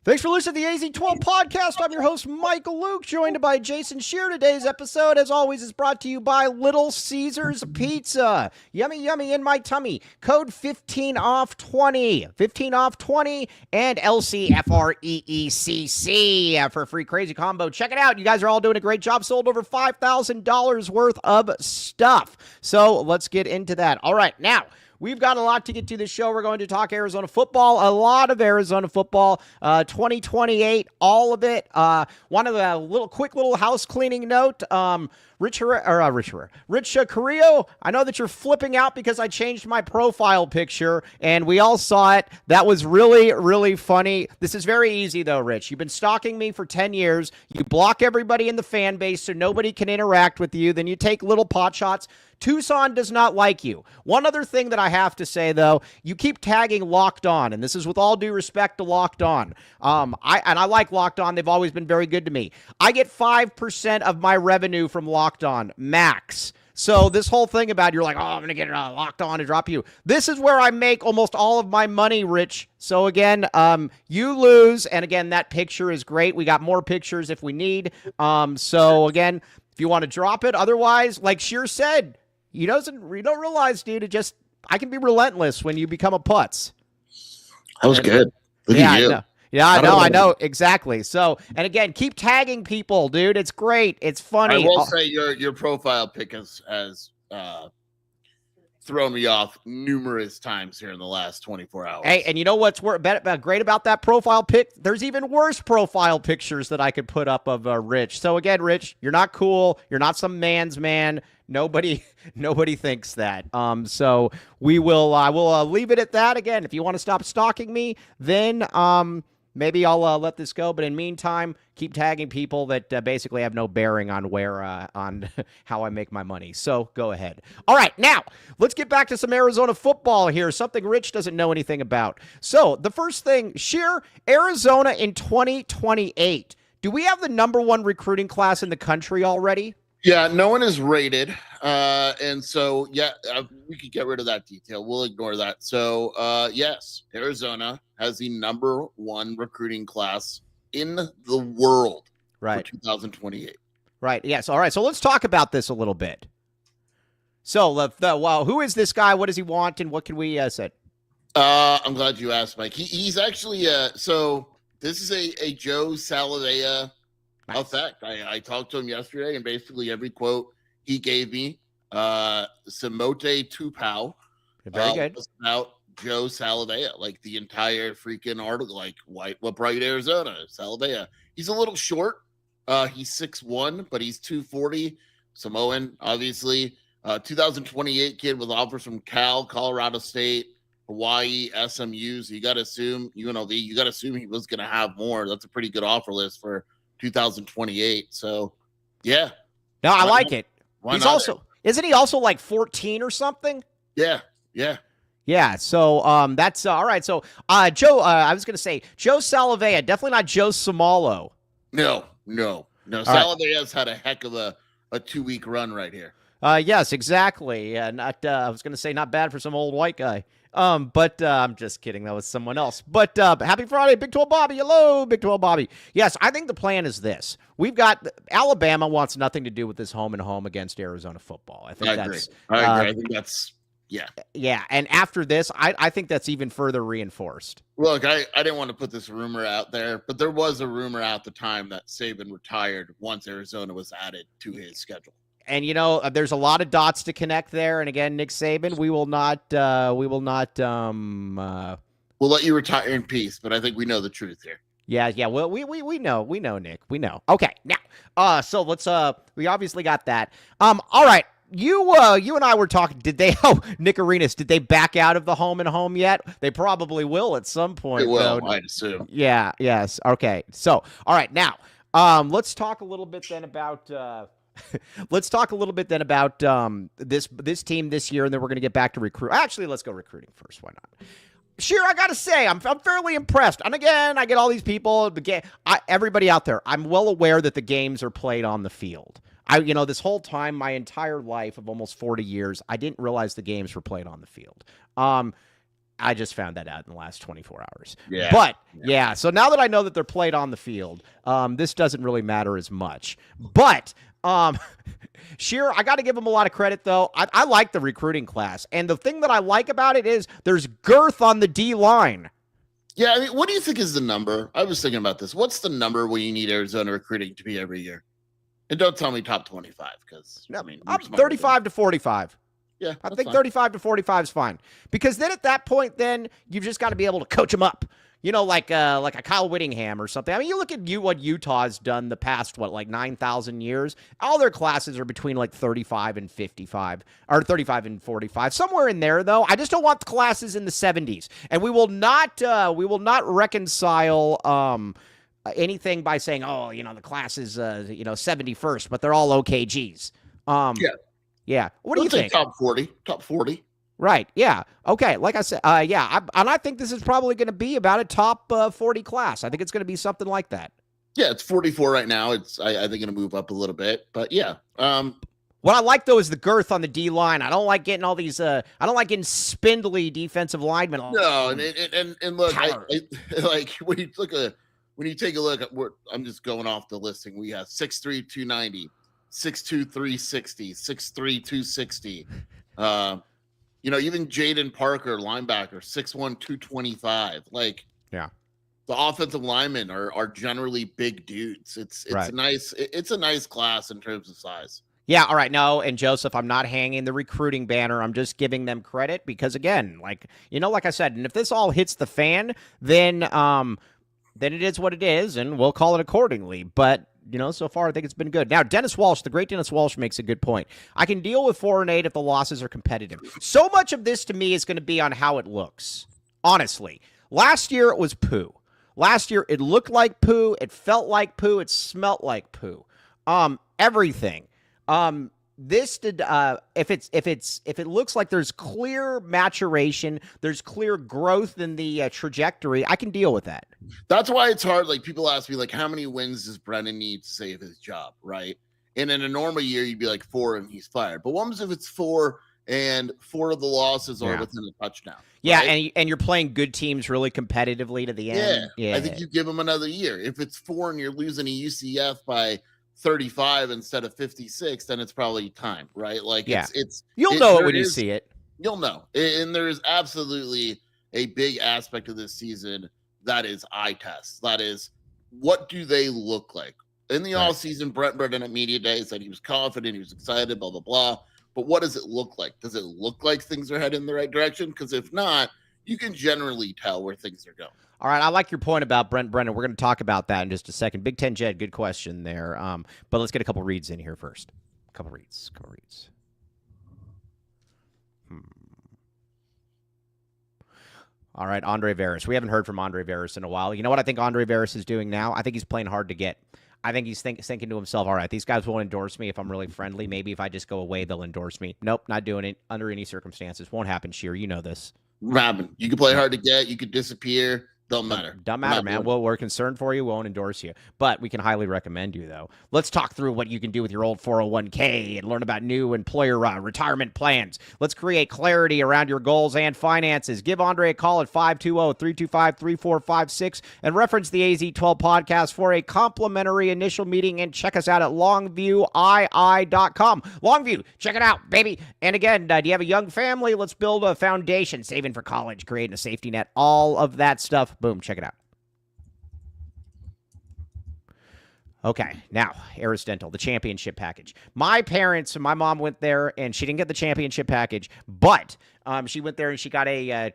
Thanks for listening to the AZ12 podcast. I'm your host, Michael Luke, joined by Jason Shear. Today's episode, as always, is brought to you by Little Caesars Pizza. Yummy, yummy in my tummy. Code 15 off 20. 15 off 20 and LCFREECC for a free crazy combo. Check it out. You guys are all doing a great job. Sold over $5,000 worth of stuff. So let's get into that. All right, now. We've got a lot to get to this show. We're going to talk Arizona football, a lot of Arizona football, 2028, all of it. One of the quick little house cleaning note. Rich Carrillo, I know that you're flipping out because I changed my profile picture, and we all saw it. That was really, really funny. This is very easy, though, Rich. You've been stalking me for 10 years. You block everybody in the fan base so nobody can interact with you. Then you take little pot shots. Tucson does not like you. One other thing that I have to say, though, you keep tagging Locked On, and this is with all due respect to Locked On. I like Locked On. They've always been very good to me. I get 5% of my revenue from Locked On, max. So this whole thing about you're like, oh, I'm going to get Locked On to drop you. This is where I make almost all of my money, Rich. So again, you lose. And again, that picture is great. We got more pictures if we need. So again, if you want to drop it, otherwise, like Sheer said, you don't realize, dude, I can be relentless when you become a putz. That was good. Look yeah, at you. I know. Exactly. So, and again, keep tagging people, dude. It's great. It's funny. I will say your profile pic has thrown me off numerous times here in the last 24 hours. Hey, and you know what's great about that profile pic? There's even worse profile pictures that I could put up of Rich. So again, Rich, you're not cool. You're not some man's man. Nobody thinks that. So I will leave it at that. Again, if you want to stop stalking me, then maybe I'll let this go. But in the meantime, keep tagging people that basically have no bearing on on how I make my money. So go ahead. All right, now let's get back to some Arizona football here. Something Rich doesn't know anything about. So the first thing, Sheer, Arizona in 2028. Do we have the #1 recruiting class in the country already? Yeah, no one is rated. And so, we could get rid of that detail. We'll ignore that. So, yes, Arizona has the #1 recruiting class in the world for 2028. Right. Yes. All right. So let's talk about this a little bit. So, who is this guy? What does he want? And what can we say? I'm glad you asked, Mike. He's actually, so this is a Joe Salavea effect. I talked to him yesterday, and basically every quote he gave me, Samote Tupou, very good, was about Joe Salavea. Like the entire freaking article, like what bright Arizona, Salavea. He's a little short. He's 6'1", but he's 240. Samoan, obviously. 2028 kid with offers from Cal, Colorado State, Hawaii, SMU. So you got to assume UNLV. You got to assume he was going to have more. That's a pretty good offer list for 2028. So, yeah. No, I like it. Isn't he also like 14 or something? Yeah. Yeah, so that's all right. So Joe, I was going to say Joe Salavea, definitely not Joe Somalo. No. Salavea's had a heck of a 2-week run right here. Yes, exactly. I was going to say not bad for some old white guy. But I'm just kidding. That was someone else. But happy Friday, Big 12 Bobby. Hello, Big 12 Bobby. Yes, I think the plan is this. We've got Alabama wants nothing to do with this home and home against Arizona football. I agree. I think that's yeah. And after this, I think that's even further reinforced. Look, I didn't want to put this rumor out there, but there was a rumor at the time that Saban retired once Arizona was added to his schedule. And, there's a lot of dots to connect there. And again, Nick Saban, we'll let you retire in peace, but I think we know the truth here. Yeah. Well, we know, Nick, we know. Okay. Now, so let's, we obviously got that. All right. You and I were talking, Nick Arenas, did they back out of the home and home yet? They probably will at some point. They will, I'd assume. Yeah. Yes. Okay. So, all right. Now, let's talk a little bit then about, this team this year, and then we're going to get back to recruit. Actually, let's go recruiting first. Why not? Sheer, I got to say, I'm fairly impressed. And again, I get all these people, everybody out there, I'm well aware that the games are played on the field. This whole time, my entire life of almost 40 years, I didn't realize the games were played on the field. I just found that out in the last 24 hours. Yeah. But yeah, so now that I know that they're played on the field, this doesn't really matter as much. But Shearer, I got to give him a lot of credit, though. I like the recruiting class. And the thing that I like about it is there's girth on the D line. Yeah, I mean, what do you think is the number? I was thinking about this. What's the number where you need Arizona recruiting to be every year? And don't tell me top 25, because No, I mean, I'm 35 to 45. Yeah, I think 35 to 45 is fine. Because then at that point, then you've just got to be able to coach them up. You know, like a Kyle Whittingham or something. I mean, you look at what Utah's done the past, like 9,000 years. All their classes are between like 35 and 55, or 35 and 45, somewhere in there. Though I just don't want the classes in the 70s, and we will not reconcile anything by saying, oh, the class is 71st, but they're all OKGs. Yeah. What do you think? Top 40. Right. Yeah. Okay. Like I said, and I think this is probably going to be about a top 40 class. I think it's going to be something like that. Yeah, it's 44 right now. It's I think going to move up a little bit, but yeah. What I like though is the girth on the D line. I don't like getting all these. I don't like getting spindly defensive linemen. No, and look, I like when you take a look at I'm just going off the listing. We have 6'3", 290, 6'2", 360, 6'3", 260. Even Jaden Parker, linebacker, 6'1", 225. Like, yeah, the offensive linemen are generally big dudes. It's right. nice. It's a nice class in terms of size. Yeah. All right. No, and Joseph, I'm not hanging the recruiting banner. I'm just giving them credit because, again, like I said, and if this all hits the fan, then it is what it is, and we'll call it accordingly. But so far, I think it's been good. Now, Dennis Walsh, the great Dennis Walsh, makes a good point. I can deal with 4-8 if the losses are competitive. So much of this, to me, is going to be on how it looks. Honestly. Last year, it was poo. Last year, it looked like poo. It felt like poo. It smelt like poo. Everything. This did. If it looks like there's clear maturation, there's clear growth in the trajectory, I can deal with that. That's why it's hard. Like, people ask me, like, how many wins does Brennan need to save his job, right? And in a normal year, you'd be like 4 and he's fired. But what happens if it's 4 and 4 of the losses are within a touchdown? Yeah, right? and you're playing good teams really competitively to the end. Yeah, I think you give them another year. If it's 4 and you're losing a UCF by 35 instead of 56, then it's probably time, right? Like, you'll know it when you see it. You'll know. And there is absolutely a big aspect of this season that is eye test. That is, what do they look like? In the offseason, Brent Brennan at Media Day said he was confident, he was excited, blah, blah, blah. But what does it look like? Does it look like things are heading in the right direction? Because if not, you can generally tell where things are going. All right, I like your point about Brent Brennan. We're going to talk about that in just a second. Big Ten Jed, good question there. But let's get a couple reads in here first. Couple reads. All right, Andre Veras. We haven't heard from Andre Veras in a while. You know what I think Andre Veras is doing now? I think he's playing hard to get. I think he's thinking to himself, all right, these guys won't endorse me if I'm really friendly. Maybe if I just go away, they'll endorse me. Nope, not doing it under any circumstances. Won't happen, Shearer. You know this. Robin, you can play hard to get. You could disappear. Don't matter. Doesn't matter, man. Well, we're concerned for you. We won't endorse you. But we can highly recommend you, though. Let's talk through what you can do with your old 401k and learn about new employer retirement plans. Let's create clarity around your goals and finances. Give Andre a call at 520-325-3456 and reference the AZ12 podcast for a complimentary initial meeting, and check us out at longviewii.com. Longview, check it out, baby. And again, do you have a young family? Let's build a foundation, saving for college, creating a safety net, all of that stuff. Boom, check it out. Okay, now, Eris Dental, the championship package. My mom went there, and she didn't get the championship package, but she went there and she got a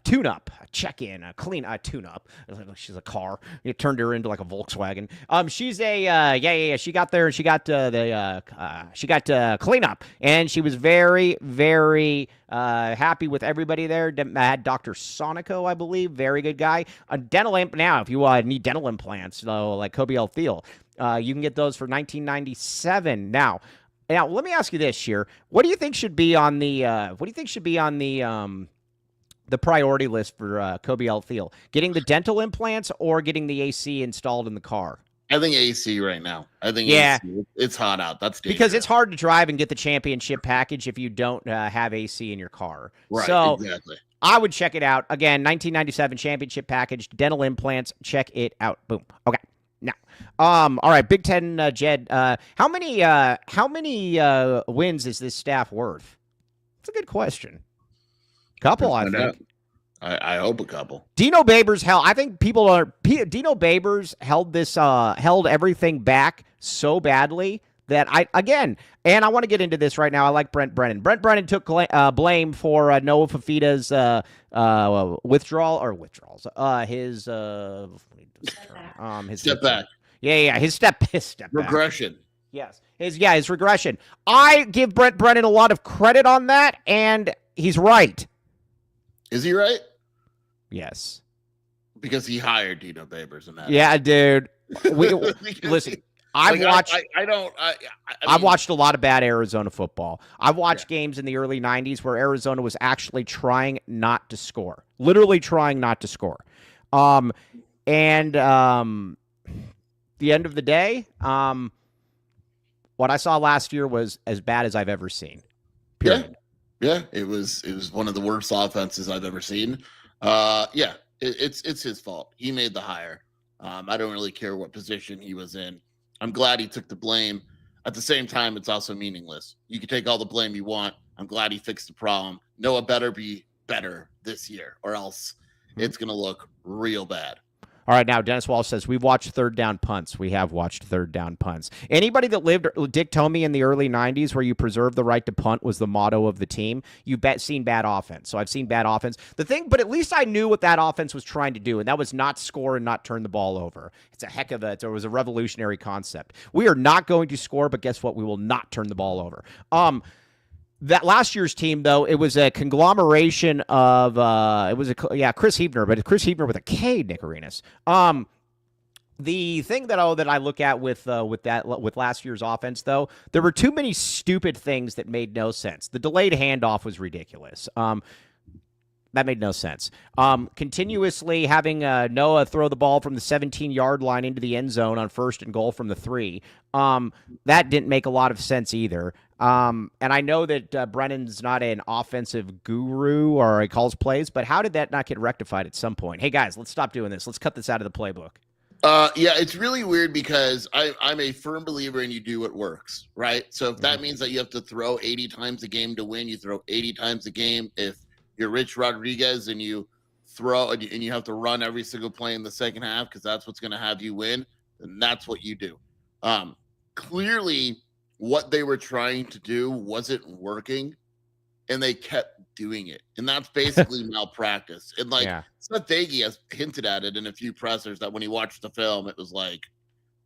tune-up, a check-in, a tune-up. She's a car. It turned her into like a Volkswagen. She's a she got there and she got cleanup, and she was very, very happy with everybody there. Had Dr. Sonico, I believe, very good guy. A dental now, if you need dental implants, like Kobe Thiel, you can get those for $19.97 now. Now, let me ask you this, Sheer. What do you think should be on the priority list for Kobe Thiel? Getting the dental implants or getting the AC installed in the car? I think AC right now. I think AC, it's hot out. That's dangerous. Because it's hard to drive and get the championship package if you don't have AC in your car. Right, so, exactly. I would check it out. Again, 1997 championship package, dental implants. Check it out. Boom. Okay. Now, all right, Big Ten, Jed. How many wins is this staff worth? That's a good question. Couple, I think. I hope a couple. Dino Babers held. I think Dino Babers held everything back so badly that and I want to get into this right now. I like Brent Brennan. Brent Brennan took blame for Noah Fafita's withdrawals. His step back. Yeah, his step regression. Back. Yes, his regression. I give Brent Brennan a lot of credit on that, and he's right. Is he right? Yes. Because he hired Dino Babers and that. Yeah, dude. Listen, I've watched a lot of bad Arizona football. I've watched games in the early 90s where Arizona was actually trying not to score. Literally trying not to score. The end of the day, what I saw last year was as bad as I've ever seen. Period. Yeah, it was one of the worst offenses I've ever seen. It's his fault. He made the hire. I don't really care what position he was in. I'm glad he took the blame. At the same time, it's also meaningless. You can take all the blame you want. I'm glad he fixed the problem. Noah better be better this year, or else it's going to look real bad. All right, now Dennis Walsh says, we've watched third down punts. We have watched third down punts. Anybody that lived Dick Tomey in the early 90s where you preserve the right to punt was the motto of the team. You've seen bad offense. So I've seen bad offense. But at least I knew what that offense was trying to do, and that was not score and not turn the ball over. It was a revolutionary concept. We are not going to score, but guess what? We will not turn the ball over. That last year's team, though, it was a conglomeration of Chris Hebner, but Chris Hebner with a K, Nick Arenas. The thing that I look at with last year's offense, though, there were too many stupid things that made no sense. The delayed handoff was ridiculous. That made no sense. Continuously having Noah throw the ball from the 17-yard line into the end zone on 1st and goal from the 3. That didn't make a lot of sense either. And I know that Brennan's not an offensive guru or he calls plays, but how did that not get rectified at some point? Hey, guys, let's stop doing this. Let's cut this out of the playbook. It's really weird because I'm a firm believer in you do what works, right? So if that means that you have to throw 80 times a game to win, you throw 80 times a game. If you're Rich Rodriguez and you throw and you have to run every single play in the second half because that's what's going to have you win, then that's what you do. Clearly, what they were trying to do wasn't working, and they kept doing it. And that's basically malpractice. And Seth Doege has hinted at it in a few pressers that when he watched the film, it was like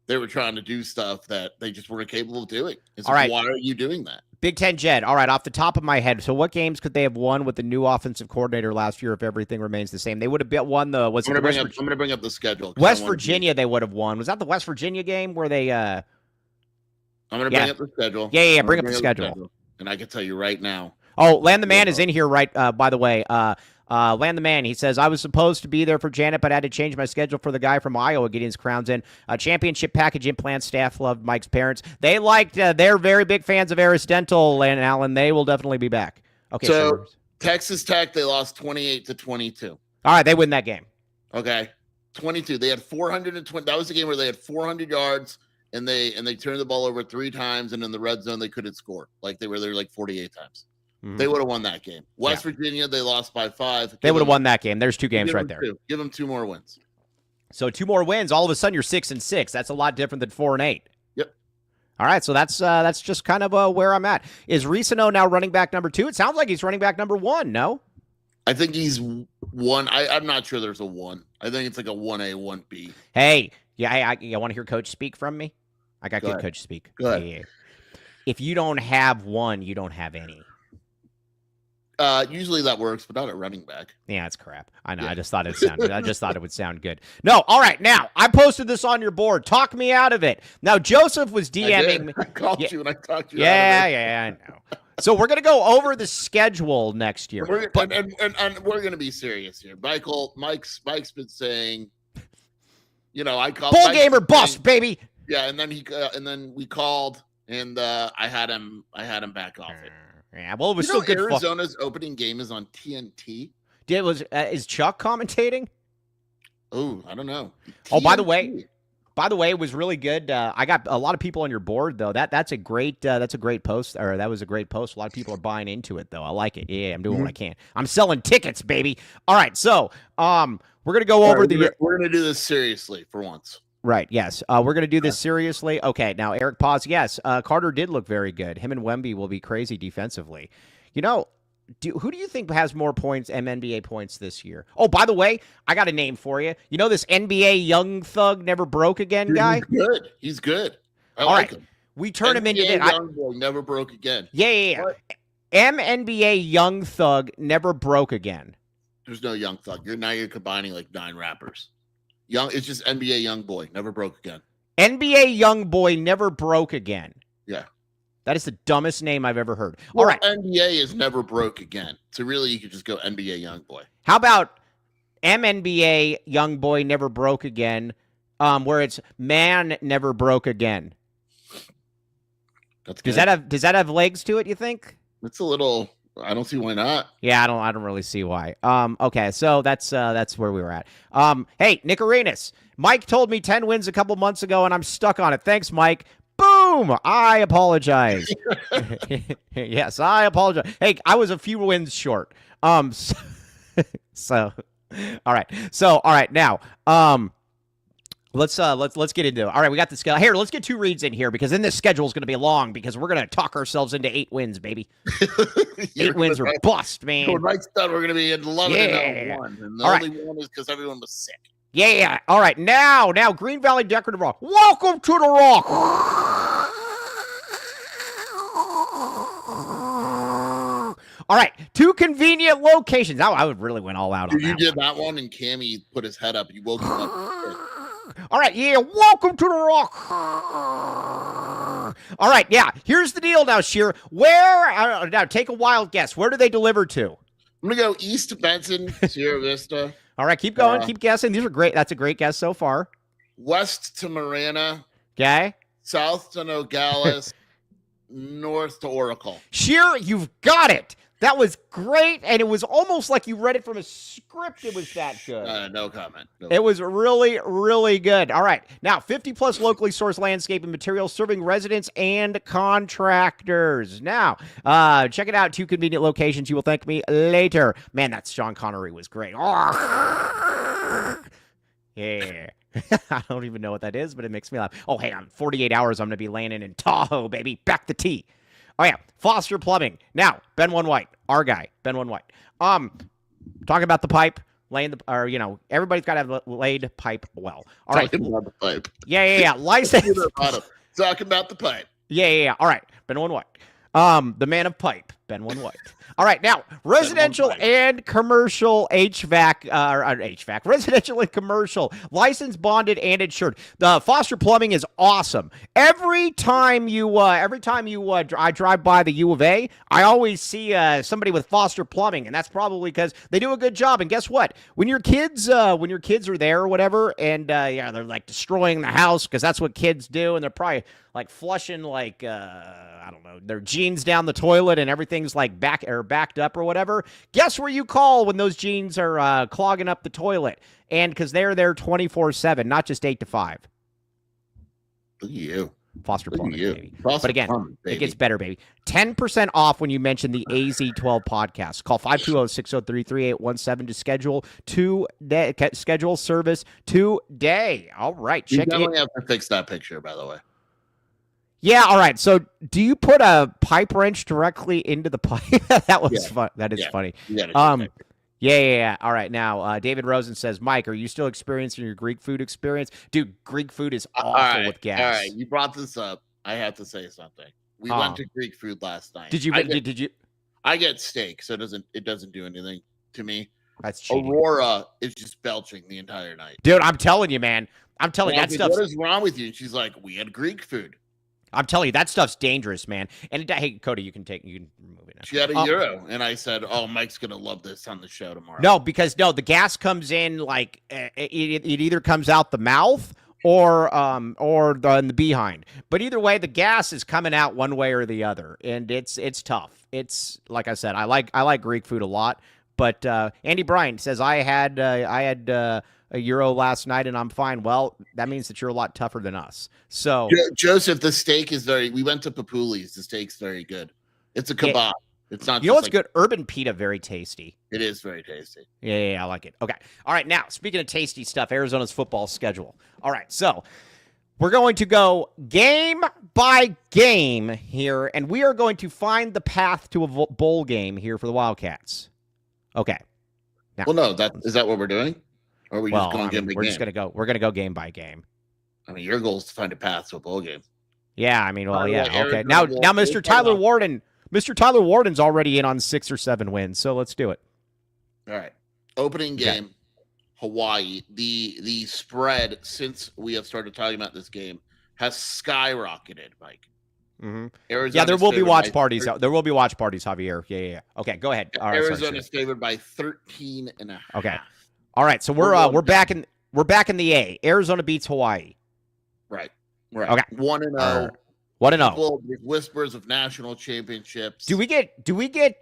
they were trying to do stuff that they just weren't capable of doing. It's all right. Why are you doing that? Big Ten Jed. All right, off the top of my head, so what games could they have won with the new offensive coordinator last year if everything remains the same? They would have won the. I'm going to bring up the schedule. West Virginia, they would have won. Was that the West Virginia game where they? I'm going to bring up the schedule. Yeah. Bring up the schedule. And I can tell you right now. Oh, Land the Man is in here, right? By the way, Land the Man, he says, I was supposed to be there for Janet, but I had to change my schedule for the guy from Iowa getting his crowns in. Championship package implant staff loved Mike's parents. They liked, they're very big fans of Aris Dental, and Alan, they will definitely be back. Okay. So Texas Tech, they lost 28-22. All right, they win that game. Okay. 22. They had 420. That was the game where they had 400 yards. And they turned the ball over 3 times, and in the red zone they couldn't score. Like they were there 48 times. Mm-hmm. They would have won that game. West Virginia, they lost by 5. They would have won that game. There's 2 games right there. Give them 2 more wins. So 2 more wins. All of a sudden you're 6-6. That's a lot different than 4-8. Yep. All right, so that's just kind of where I'm at. Is Risano now running back number 2? It sounds like he's running back number 1. No. I think he's 1. I'm not sure there's a 1. I think it's like a 1A, 1B. Hey, I want to hear Coach speak from me. I got good coach speak. Go ahead. Yeah. If you don't have 1, you don't have any. Usually that works, but not at running back. Yeah, it's crap. I know. Yeah. I just thought it would sound good. No, all right. Now I posted this on your board. Talk me out of it. Now Joseph was DMing me. I called you and I talked you. Yeah, I know. So we're gonna go over the schedule next year. And we're gonna be serious here. Mike's been saying, I called bull game or bust, baby. Yeah, and then we called, and I had him back off it. Yeah, well, it was still good. Arizona's opening game is on TNT. Is Chuck commentating? Oh, I don't know. Oh, by the TNT. way, it was really good. I got a lot of people on your board though. That's a great post, or that was a great post. A lot of people are buying into it though. I like it. Yeah, I'm doing what I can. I'm selling tickets, baby. All right, so we're gonna go over we're gonna do this seriously for once. Right. Yes. We're going to do this seriously. Okay. Now, Eric Paz. Yes. Carter did look very good. Him and Wemby will be crazy defensively. You know, who do you think has more points, NBA points this year? Oh, by the way, I got a name for you. You know this NBA young thug never broke again Dude, guy? He's good. He's good. I All like right. him. We turn him into NBA young boy never broke again. Yeah. NBA young thug never broke again. There's no young thug. You're combining like 9 rappers. It's just NBA young boy never broke again. NBA young boy never broke again. Yeah. That is the dumbest name I've ever heard. Well, all right. NBA is never broke again. So really, you could just go NBA young boy. How about MNBA young boy never broke again, where it's man never broke again? That's good. Does that have legs to it, you think? It's a little. I don't see why not. Yeah, I don't really see why. Okay, so that's where we were at. Hey, Nick Arenas. Mike told me 10 wins a couple months ago, and I'm stuck on it. Thanks, Mike. Boom! I apologize. Yes, I apologize. Hey, I was a few wins short. So all right. Now, let's get into it. All right, we got the schedule here. Let's get 2 reads in here because then this schedule is going to be long because we're going to talk ourselves into 8 wins, baby. 8 wins or bust, man. So right side, we're going to be at 11 and 1, and the only one is because everyone was sick. Yeah. All right, now Green Valley Decorative Rock. Welcome to the Rock. All right, 2 convenient locations. I would really went all out on that. You did that one, and Cammy put his head up. You woke him up. All right, yeah, welcome to the Rock. All right, yeah, here's the deal now, Sheer. Where, now take a wild guess. Where do they deliver to? I'm going to go east of Benson, Sierra Vista. All right, keep going, keep guessing. These are great. That's a great guess so far. West to Marana. Okay. South to Nogales. North to Oracle. Sheer, you've got it. That was great, and it was almost like you read it from a script. It was that good. No comment. It was really, really good. All right. Now, 50-plus locally sourced landscape and materials serving residents and contractors. Now, check it out. 2 convenient locations. You will thank me later. Man, that Sean Connery was great. Oh. Yeah. I don't even know what that is, but it makes me laugh. Oh, hang on. 48 hours, I'm going to be landing in Tahoe, baby. Back the T. Oh, yeah. Foster Plumbing. Now, Ben One White. Our guy, Ben One White. Talking about the pipe, everybody's got to have laid pipe well. All right. Talking about the pipe. Yeah. License. Talking about the pipe. Yeah. All right. Ben One White. The man of pipe, Ben One White. All right, now, residential and commercial HVAC, residential and commercial, licensed, bonded, and insured. The Foster Plumbing is awesome. Every time I drive by the U of A, I always see somebody with Foster Plumbing, and that's probably because they do a good job. And guess what? When your kids are there or whatever, and they're like destroying the house because that's what kids do, and they're probably like flushing I don't know, their jeans down the toilet and everything's like backed up or whatever. Guess where you call when those jeans are clogging up the toilet? And because they're there 24/7, not just 8 to 5. Look at you. Foster Plumbing, baby. Foster but again, Plumbing, baby. It gets better, baby. 10% off when you mention the AZ12 podcast. Call 520-603-3817 to schedule service today. All right. You definitely have to fix that picture, by the way. Yeah, all right. So do you put a pipe wrench directly into the pipe? That was fun. That is funny. Yeah. All right. Now, David Rosen says, Mike, are you still experiencing your Greek food experience? Dude, Greek food is awful with gas. All right. You brought this up. I have to say something. We went to Greek food last night. Did you? I get steak, so it doesn't do anything to me. That's cheating. Aurora is just belching the entire night. Dude, I'm telling you, man. I'm telling you, that stuff. What is wrong with you? And she's like, we had Greek food. I'm telling you, that stuff's dangerous, man. And hey, Cody, you can remove it now. She had a euro, and I said, "Oh, Mike's gonna love this on the show tomorrow." No, because the gas comes in like it either comes out the mouth or in the behind. But either way, the gas is coming out one way or the other, and it's tough. It's like I said, I like Greek food a lot, But Andy Bryan says I had a Euro last night and I'm fine. Well, that means that you're a lot tougher than us. So Joseph, the steak is we went to Papuli's. The steak's very good. It's a kebab. Yeah. It's not. You know what's good? Urban pita, very tasty. It is very tasty. Yeah, I like it. Okay. All right. Now, speaking of tasty stuff, Arizona's football schedule. All right. So we're going to go game by game here, and we are going to find the path to a bowl game here for the Wildcats. Okay. Now, well, no, is that what we're doing? Or are we just going game by game? We're gonna go game by game. I mean, your goal is to find a path to a bowl game. Yeah, I mean, well, yeah, okay. Now, Mr. Tyler Warden's already in on 6 or 7 wins, so let's do it. All right, opening game, Hawaii. The spread since we have started talking about this game has skyrocketed, Mike. Mm-hmm. Yeah, there will be watch parties. There will be watch parties, Javier. Yeah. Okay, go ahead. All right, Arizona's favored by 13.5. Okay. All right, so we're back in the A. Arizona beats Hawaii. Right. Okay. 1-0. 1-0. Whispers of national championships. Do we get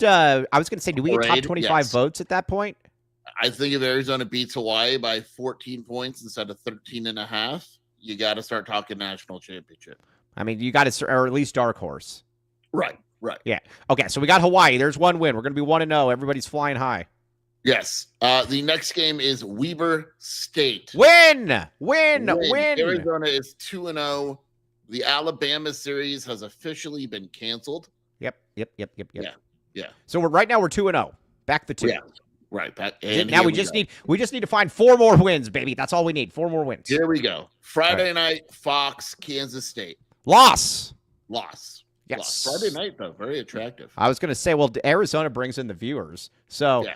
I was going to say, do we get top 25 votes at that point? I think if Arizona beats Hawaii by 14 points instead of 13.5, you got to start talking national championship. I mean, you got to, or at least dark horse. Right. Yeah. Okay, so we got Hawaii. There's one win. We're going to be 1-0. Everybody's flying high. Yes. The next game is Weber State. Win. Arizona is 2-0. The Alabama series has officially been canceled. Yep. Yeah. So right now we're 2-0. Back the 2. Yeah. Right. Now we just need to find 4 more wins, baby. That's all we need. 4 more wins. Here we go. Friday night, Fox, Kansas State. Loss. Yes. Friday night, though. Very attractive. I was going to say, well, Arizona brings in the viewers. So, yeah.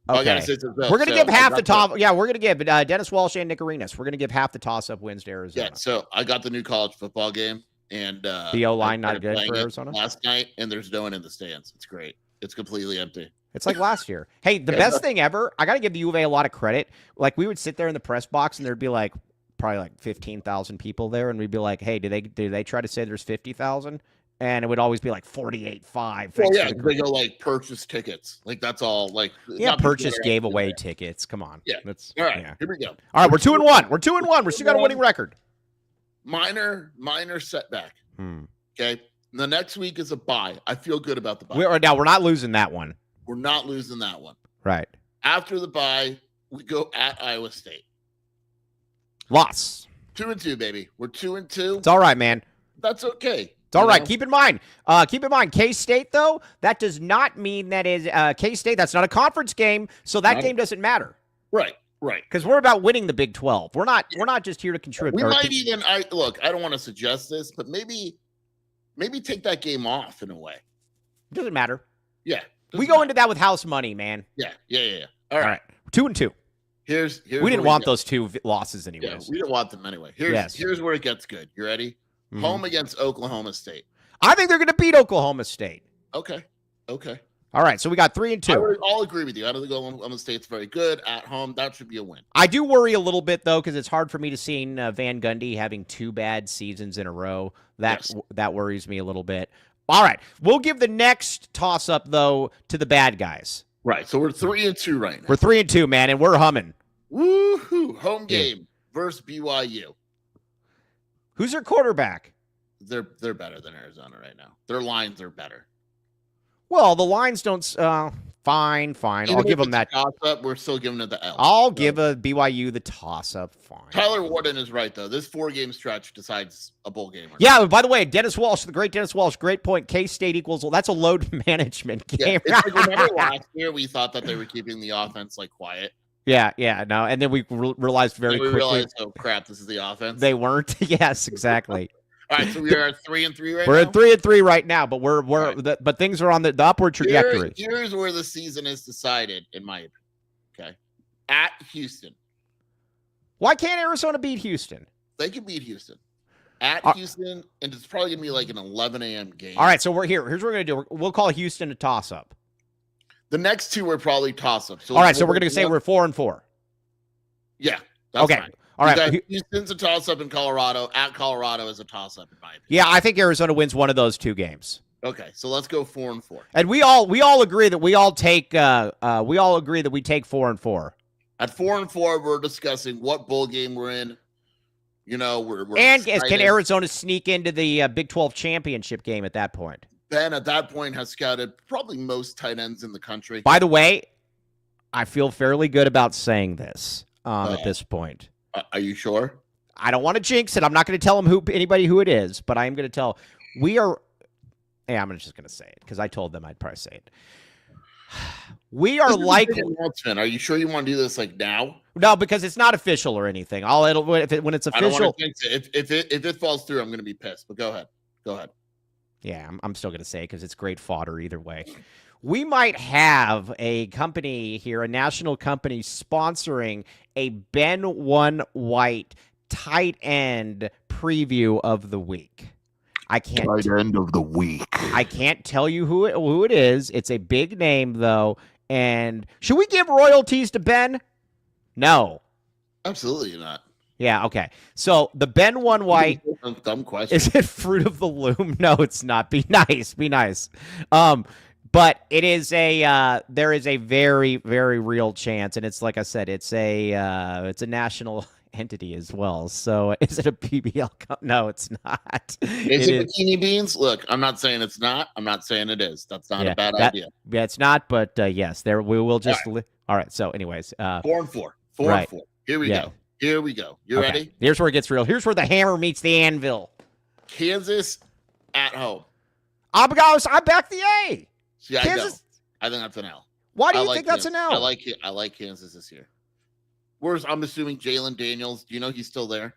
Okay. We're going to give half the top. Yeah, we're going to give Dennis Walsh and Nick Arenas. We're going to give half the toss-up wins to Arizona. Yeah, so I got the new college football game. And the O-line not good for Arizona? Last night, and there's no one in the stands. It's great. It's completely empty. It's like last year. Hey, the best thing ever, I got to give the U of A a lot of credit. Like, we would sit there in the press box, and there'd be probably 15,000 people there, and we'd be like, hey, do they try to say there's 50,000? And it would always be 48.5. Well, yeah, they go purchase tickets. That's all. Purchase gave away tickets. Come on. Yeah. All right. Yeah. Here we go. All right, we're 2-1. We're 2-1. We still got a winning record. Minor setback. Okay. The next week is a bye. I feel good about the bye. We're not losing that one. We're not losing that one. Right. After the bye, we go at Iowa State. Loss. 2-2, baby. We're 2-2. It's all right, man. That's okay. It's all right. Keep in mind, K-State, though, that does not mean that is K-State. That's not a conference game, so that game doesn't matter. Right. Because we're about winning the Big 12. We're not just here to contribute. We might even I don't want to suggest this, but maybe take that game off in a way. It doesn't matter. Yeah. We go into that with house money, man. Yeah. All right. 2-2. Here's we didn't want those 2 losses anyways. Yeah, we didn't want them anyway. Here's where it gets good. You ready? Mm-hmm. Home against Oklahoma State. I think they're going to beat Oklahoma State. Okay. All right, so we got 3-2. I'll agree with you. I don't think Oklahoma State's very good at home. That should be a win. I do worry a little bit, though, because it's hard for me to see Van Gundy having 2 bad seasons in a row. That worries me a little bit. All right, we'll give the next toss-up, though, to the bad guys. Right, so we're 3-2 right now. We're 3-2, man, and we're humming. Woohoo! Home game versus BYU. Who's their quarterback? They're better than Arizona right now. Their lines are better. Well, the lines don't. Fine. Even I'll give them that toss-up. We're still giving it the L. I'll give a BYU the toss-up. Fine. Tyler Warden is right, though. This 4-game stretch decides a bowl game. Yeah. By the way, Dennis Walsh, the great Dennis Walsh, great point. K-State equals. That's a load management game. Yeah, remember last year we thought that they were keeping the offense quiet. Yeah, no, and then we realized quickly. Realized, oh crap, this is the offense. They weren't. Yes, exactly. All right, so we are at 3-3 right now. We're at 3-3 right now, but but things are on the upward trajectory. Here's where the season is decided, in my opinion. Okay, at Houston. Why can't Arizona beat Houston? They can beat Houston. At Houston, and it's probably gonna be an 11 a.m. game. All right, so we're here. Here's what we're gonna do. We'll call Houston a toss-up. The next 2 are probably toss-ups. All right, so we're gonna say we're 4-4. Yeah. That's okay. Fine. All right. Houston's a toss-up in Colorado. At Colorado is a toss-up in my opinion. Yeah, I think Arizona wins one of those 2 games. Okay, so let's go 4-4. And we all agree that we take 4-4. At 4-4, we're discussing what bowl game we're in. You know, we're and excited. Can Arizona sneak into the Big 12 championship game at that point? Ben, at that point, has scouted probably most tight ends in the country. By the way, I feel fairly good about saying this at this point. Are you sure? I don't want to jinx it. I'm not going to tell anybody who it is, but I am going to tell. We are. Hey, I'm just going to say it because I told them I'd probably say it. We are likely. Are you sure you want to do this like now? No, because it's not official or anything. When it's official. I don't want to jinx it. If it falls through, I'm going to be pissed. But go ahead. Go ahead. Yeah, I'm still going to say it because it's great fodder either way. We might have a company here, a national company, sponsoring a Ben One White tight end preview of the week. Tight end of the week. I can't tell you who it is. It's a big name though. And should we give royalties to Ben? No. Absolutely not. Yeah, okay. So the Ben One White. Dumb question. Is it Fruit of the Loom? No, it's not. Be nice. Be nice. But it is there is a very, very real chance, and it's like I said, it's a national entity as well. So is it a PBL? No, it's not. Is it Bikini Beans? Look, I'm not saying it's not. I'm not saying it is. That's not a bad idea. Yeah, it's not. But yes, there we will just. All right. So, anyways, 4-4. 4-4. Here we go. Here we go. You ready? Here's where it gets real. Here's where the hammer meets the anvil. Kansas at home. I back the A. See, Kansas. I think that's an L. Why do you think that's an L? I like Kansas this year. I'm assuming Jalen Daniels. Do you know he's still there?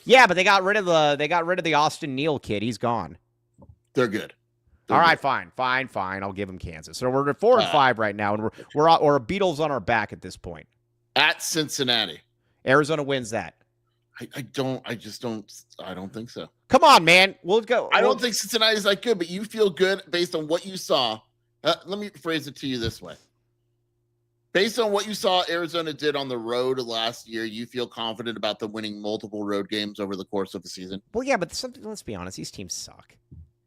Yeah, but they got rid of the Austin Neal kid. He's gone. They're good. All right, fine. I'll give him Kansas. So we're at 4-5 right now, and we're Beatles on our back at this point. At Cincinnati. Arizona wins that. I don't think so. Come on, man. We'll go. I don't think Cincinnati's that good, but you feel good based on what you saw. Let me phrase it to you this way. Based on what you saw Arizona did on the road last year, you feel confident about them winning multiple road games over the course of the season? Well, yeah, but let's be honest. These teams suck.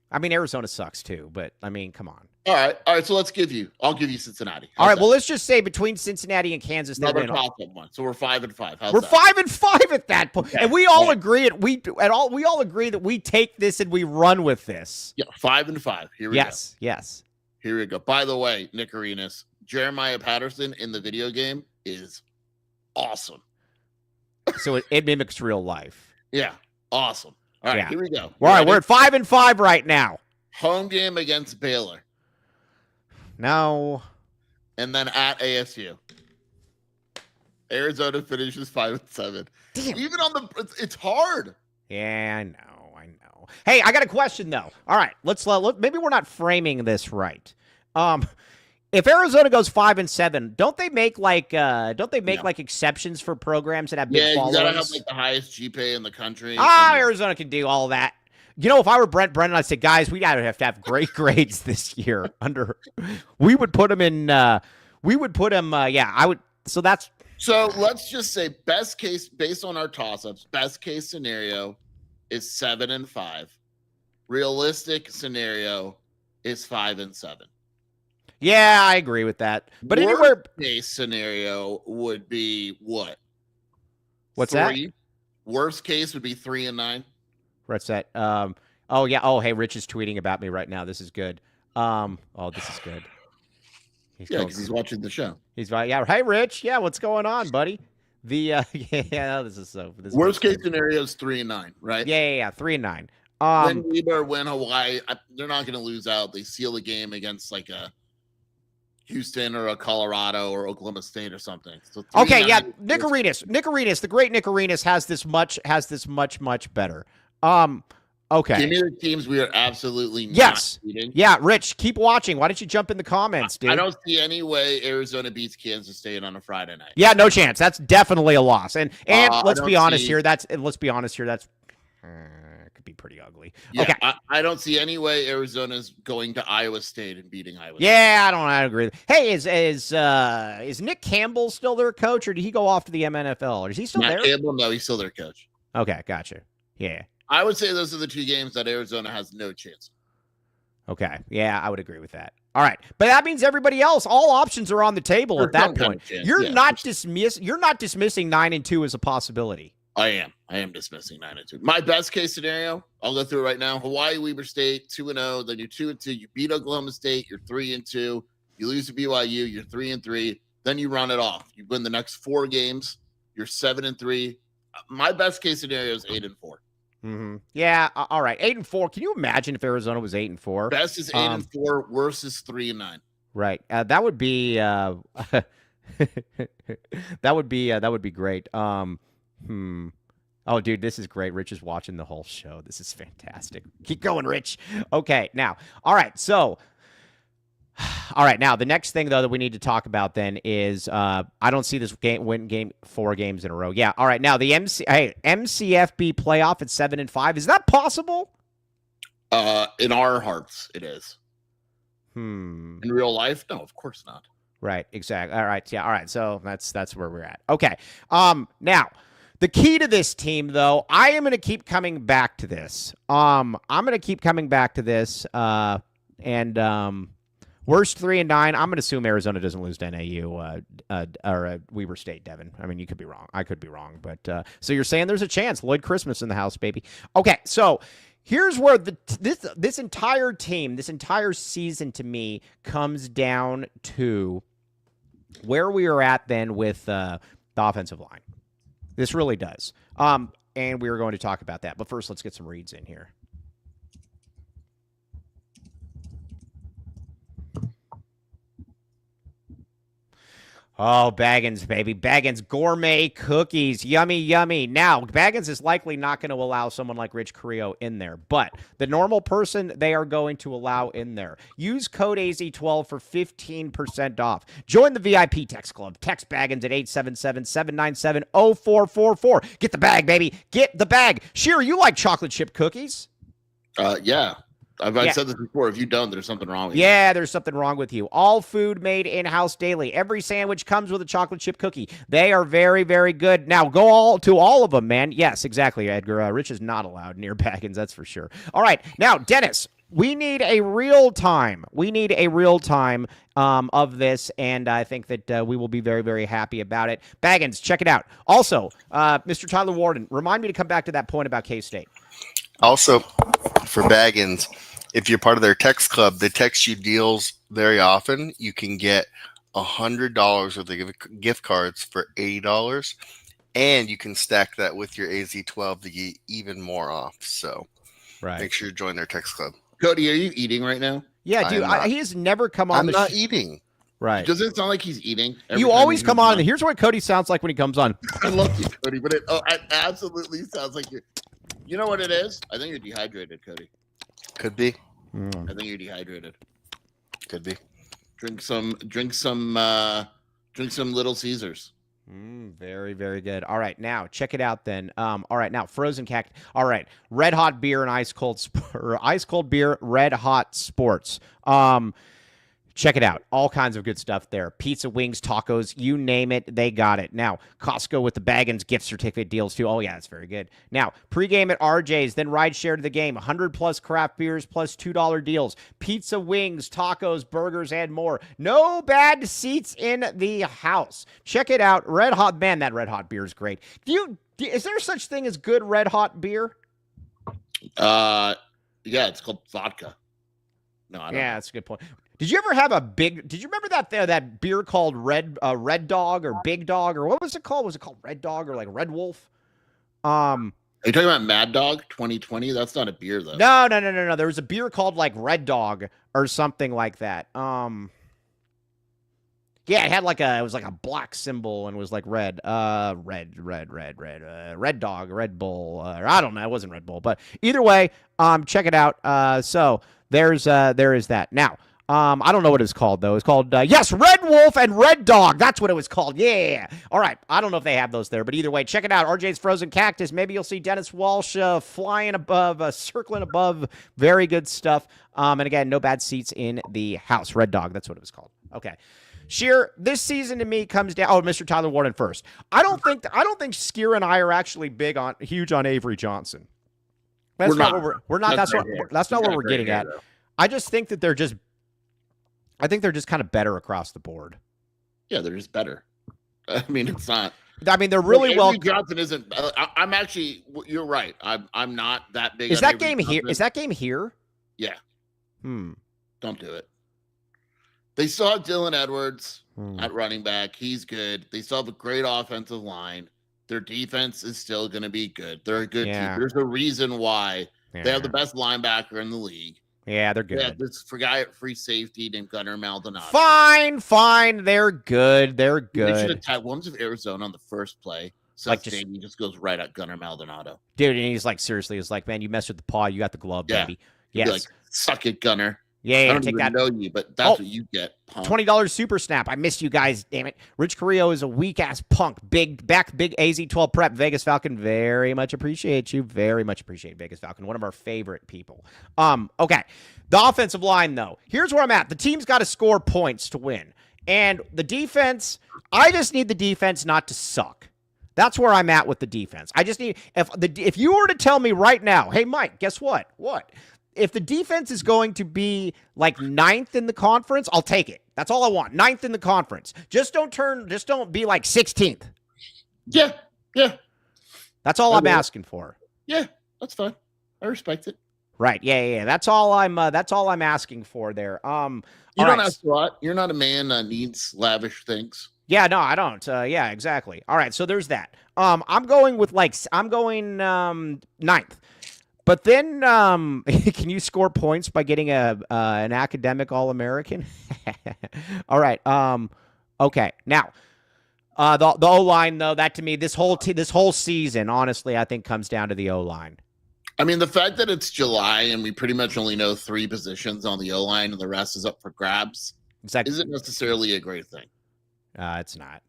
I mean, Arizona sucks too, but I mean, come on. All right. So I'll give you Cincinnati. All right. Well, let's just say between Cincinnati and Kansas, they win. One. So we're 5-5. We're 5-5 at that point, and we all agree we all agree that we take this and we run with this. Yeah, 5-5. Here we go. Yes. Here we go. By the way, Nick Arenas, Jeremiah Patterson in the video game is awesome. So it mimics real life. Yeah, awesome. All right, here we go. All right, we're at 5-5 right now. Home game against Baylor. No. And then at ASU. Arizona finishes 5-7. Damn. Even on it's hard. Yeah, I know. Hey, I got a question though. All right, let's maybe we're not framing this right. If Arizona goes 5-7, don't they make like exceptions for programs that have big followings? Yeah, you gotta have like the highest GPA in the country. Arizona can do all that. You know, if I were Brent Brennan, I'd say, guys, we gotta have to have great grades this year. We would put them in. I would. So let's just say best case based on our toss-ups. Best case scenario is 7-5. Realistic scenario is 5-7. Yeah, I agree with that. But worst case scenario would be what? What's 3? that? Worst case would be 3-9. What's that? Oh yeah. Oh, hey, Rich is tweeting about me right now. This is good. This is good. Because he's watching the show. He's right. Yeah. Hey, Rich. Yeah, what's going on, buddy? This is so. Worst case scenario is 3-9, right? Yeah. 3-9. Then Weber win Hawaii. They're not going to lose out. They seal a game against like a Houston or a Colorado or Oklahoma State or something. So okay, yeah, Nick Arenas, the great Nick Arenas has this much better. Okay. Give me the teams we are absolutely not beating. Yeah, Rich, keep watching. Why don't you jump in the comments, dude? I don't see any way Arizona beats Kansas State on a Friday night. Yeah, no chance. That's definitely a loss. And let's be honest here. That's could be pretty ugly. Yeah, okay. I don't see any way Arizona's going to Iowa State and beating Iowa State. Yeah, I agree. Hey, is Nick Campbell still their coach, or did he go off to the MNFL? Or is he still there? Campbell, no, he's still their coach. Okay, gotcha. Yeah. I would say those are the two games that Arizona has no chance. Okay. Yeah, I would agree with that. All right. But that means everybody else, all options are on the table at that point. You're not dismissing 9-2 as a possibility. I am dismissing 9-2. My best case scenario, I'll go through it right now. Hawaii, Weber State, 2-0. Then you're 2-2. You beat Oklahoma State, you're 3-2. You lose to BYU, you're 3-3. Then you run it off. You win the next 4 games, you're 7-3. My best case scenario is 8-4. Mm-hmm. Yeah. All right. 8-4. Can you imagine if Arizona was 8-4? Best is 8-4. Worst is 3-9. Right. That would be. That would be great. Oh, dude, this is great. Rich is watching the whole show. This is fantastic. Keep going, Rich. Okay. Now. All right. So. All right, now the next thing though that we need to talk about then is I don't see this win 4 games in a row. Yeah, all right. Now the MCFB playoff at 7-5, is that possible? In our hearts, it is. In real life, no, of course not. Right, exactly. All right, yeah, all right. So that's where we're at. Okay. Now the key to this team, though, I am going to keep coming back to this. I'm going to keep coming back to this, worst 3-9. I'm going to assume Arizona doesn't lose to NAU or Weber State, Devin. I mean, you could be wrong. I could be wrong. But so you're saying there's a chance. Lloyd Christmas in the house, baby. Okay, so here's where this entire team, this entire season to me comes down to where we are at then with the offensive line. This really does. And we were going to talk about that. But first, let's get some reads in here. Oh, Baggins, baby. Baggins gourmet cookies. Yummy, yummy. Now, Baggins is likely not going to allow someone like Rich Carrillo in there, but the normal person they are going to allow in there. Use code AZ12 for 15% off. Join the VIP text club. Text Baggins at 877-797-0444. Get the bag, baby. Get the bag. Shearer, you like chocolate chip cookies? Yeah. I've said this before. If you don't, there's something wrong with you. Yeah, there's something wrong with you. All food made in-house daily. Every sandwich comes with a chocolate chip cookie. They are very, very good. Now, go all of them, man. Yes, exactly, Edgar. Rich is not allowed near Baggins, that's for sure. All right. Now, Dennis, we need a real time. Of this, and I think that we will be very, very happy about it. Baggins, check it out. Also, Mr. Tyler Warden, remind me to come back to that point about K-State. Also, for Baggins, if you're part of their text club, they text you deals very often. You can get $100 worth of gift cards for $80, and you can stack that with your AZ12 to get even more off. So make sure you join their text club. Cody, are you eating right now? Yeah, dude, he has never come on I'm not eating. Right. Does it sound like he's eating? You always come on, and here's what Cody sounds like when he comes on. I love you, Cody, but it absolutely sounds like you're... You know what it is? I think you're dehydrated, Cody. Could be. I think you're dehydrated. Could be. Drink some Little Caesars. Very, very good. All right, now check it out then. All right, now frozen cactus. All right, red hot beer and ice cold beer, red hot sports. Check it out. All kinds of good stuff there. Pizza, wings, tacos, you name it, they got it. Now, Costco with the Baggins gift certificate deals too. Oh, yeah, that's very good. Now, pregame at RJ's, then ride share to the game. 100-plus craft beers plus $2 deals. Pizza, wings, tacos, burgers, and more. No bad seats in the house. Check it out. Red Hot, man, that Red Hot beer is great. Is there such thing as good Red Hot beer? Yeah, it's called vodka. No, I don't know. That's a good point. Did you ever have did you remember that beer called Red Dog or Big Dog, or what was it called? Was it called Red Dog or like Red Wolf? Are you talking about Mad Dog 2020? That's not a beer though. No. There was a beer called like Red Dog or something like that. Yeah, it had it was like a black symbol and was like red. Red Dog, Red Bull. I don't know. It wasn't Red Bull, but either way, check it out. So there is that. Now, I don't know what it's called, though. It's called, yes, Red Wolf and Red Dog. That's what it was called. Yeah. All right. I don't know if they have those there, but either way, check it out. RJ's Frozen Cactus. Maybe you'll see Dennis Walsh flying above, circling above. Very good stuff. And again, no bad seats in the house. Red Dog. That's what it was called. Okay. Sheer, this season to me comes down. Oh, Mr. Tyler Warden first. I don't think Skier and I are actually huge on Avery Johnson. That's not what we're getting at. I just think that I think they're just kind of better across the board. Yeah, they're just better. I mean, it's not. I mean, they're really well. Johnson isn't. I'm actually. You're right. I'm not that big. Is that game here? Is that game here? Yeah. Don't do it. They still have Dylan Edwards at running back. He's good. They still have a great offensive line. Their defense is still going to be good. They're a good team. There's a reason why they have the best linebacker in the league. Yeah, they're good. Yeah, this free safety named Gunnar Maldonado. Fine. They're good. They should attack ones of Arizona on the first play. Seth Doege just goes right at Gunnar Maldonado. Dude, and he's like, seriously, it's like, man, you messed with the paw. You got the glove, baby. Yes. Like, suck it, Gunnar. Yeah, I don't take even that. know you, but that's what you get. Punk. $20 super snap. I missed you guys, damn it. Rich Carrillo is a weak ass punk. Big AZ12 prep. Vegas Falcon. Very much appreciate you. Very much appreciate Vegas Falcon. One of our favorite people. Okay. The offensive line, though. Here's where I'm at. The team's got to score points to win. And the defense, I just need the defense not to suck. That's where I'm at with the defense. I just need if you were to tell me right now, hey Mike, guess what? What? If the defense is going to be like 9th in the conference, I'll take it. That's all I want. 9th in the conference. Just don't be like 16th. Yeah. That's all I'm asking for. Yeah, that's fine. I respect it. Right. Yeah. That's all I'm asking for there. You don't ask a lot. You're not a man that needs lavish things. Yeah, no, I don't. Yeah, exactly. All right, so there's that. I'm going 9th. But then, can you score points by getting an academic All-American? All right. Okay. Now, the O-line though, that to me, this whole season, honestly, I think comes down to the O-line. I mean, the fact that it's July and we pretty much only know 3 positions on the O-line and the rest is up for grabs isn't necessarily a great thing. It's not.